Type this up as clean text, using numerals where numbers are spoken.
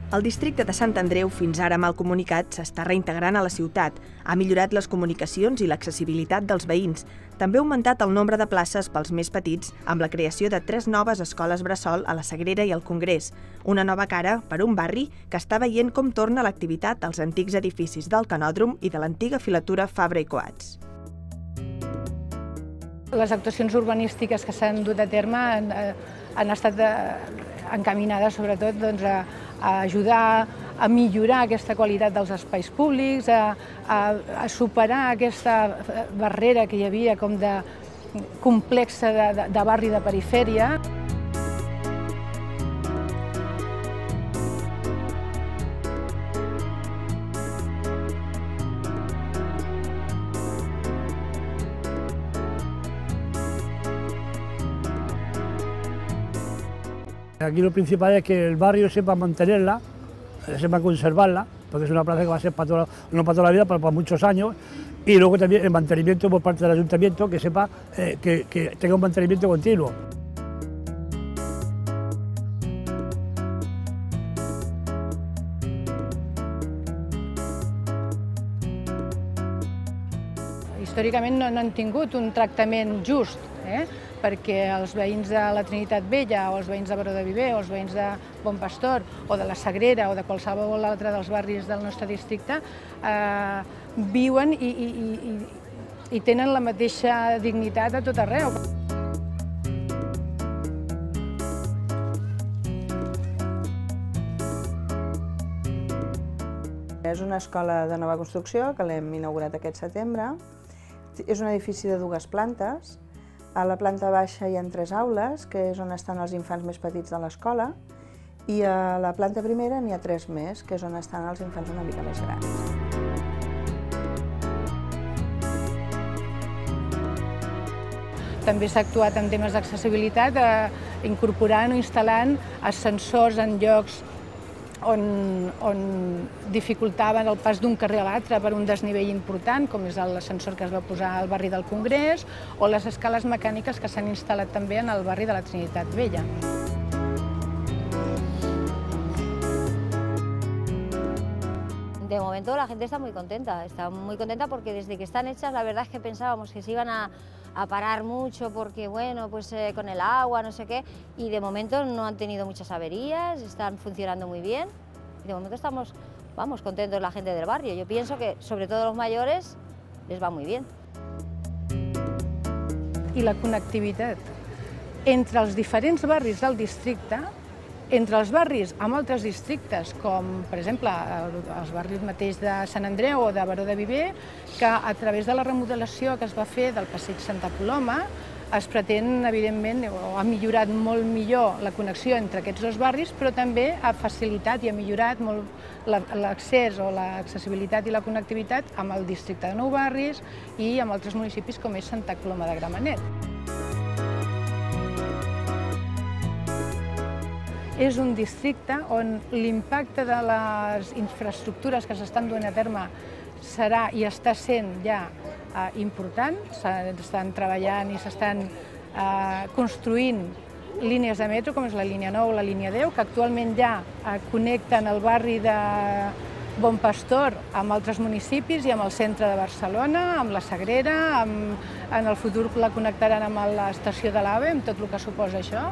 El districte de Sant Andreu, fins ara mal comunicat, s'està reintegrant a la ciutat, ha millorat les comunicacions i l'accessibilitat dels veïns, també ha augmentat el nombre de places pels més petits amb la creació de 3 noves escoles bressol a la Sagrera i al Congrés, una nova cara per un barri que està veient com torna l'activitat als antics edificis del Canòdrom i de l'antiga filatura Fabra i Coats. Les actuacions urbanístiques que s'han dut a terme han estat encaminades sobretot a ajudar a millorar aquesta qualitat dels espais públics, a superar aquesta barrera que hi havia com de complexa de barri de perifèria. Aquí lo principal es que el barrio sepa mantenerla, sepa conservarla, porque es una plaza que va a ser no para toda la vida, pero para muchos años, y luego también el mantenimiento por parte del ayuntamiento, que sepa que tenga un mantenimiento continuo. Històricament no han tingut un tractament just, perquè els veïns de la Trinitat Vella o els veïns de Baró de Viver o els veïns de Bon Pastor o de la Sagrera o de qualsevol altre dels barris del nostre districte viuen i tenen la mateixa dignitat a tot arreu. És una escola de nova construcció que l'hem inaugurat aquest setembre. És un edifici de 2 plantes. A la planta baixa hi ha 3 aules, que és on estan els infants més petits de l'escola, i a la planta primera n'hi ha 3 més, que és on estan els infants una mica més grans. També s'ha actuat en temes d'accessibilitat, incorporant o instal·lant ascensors en llocs on dificultaven el pas d'un carrer a l'altre per un desnivell important, com és l'ascensor que es va posar al barri del Congrés, o les escales mecàniques que s'han instal·lat també en el barri de la Trinitat Vella. De momento la gente está muy contenta porque desde que están hechas la verdad es que pensábamos que se iban a parar mucho porque bueno, pues con el agua, no sé qué, y de momento no han tenido muchas averías, están funcionando muy bien y de momento estamos, contentos la gente del barrio. Yo pienso que sobre todo los mayores les va muy bien. I la connectivitat entre els diferents barris del districte, entre els barris amb altres districtes, com per exemple els barris mateix de Sant Andreu o de Baró de Viver, que a través de la remodelació que es va fer del passeig Santa Coloma es pretén, evidentment, o ha millorat molt millor la connexió entre aquests 2 barris, però també ha facilitat i ha millorat molt l'accés o l'accessibilitat i la connectivitat amb el districte de Nou Barris i amb altres municipis com és Santa Coloma de Gramenet. És un districte on l'impacte de les infraestructures que s'estan duent a terme serà i està sent ja important. S'estan treballant i s'estan construint línies de metro, com és la línia 9 o la línia 10, que actualment ja connecten el barri de Bon Pastor amb altres municipis i amb el centre de Barcelona, amb la Sagrera, en el futur la connectaran amb l'estació de l'AVE, amb tot el que suposa això.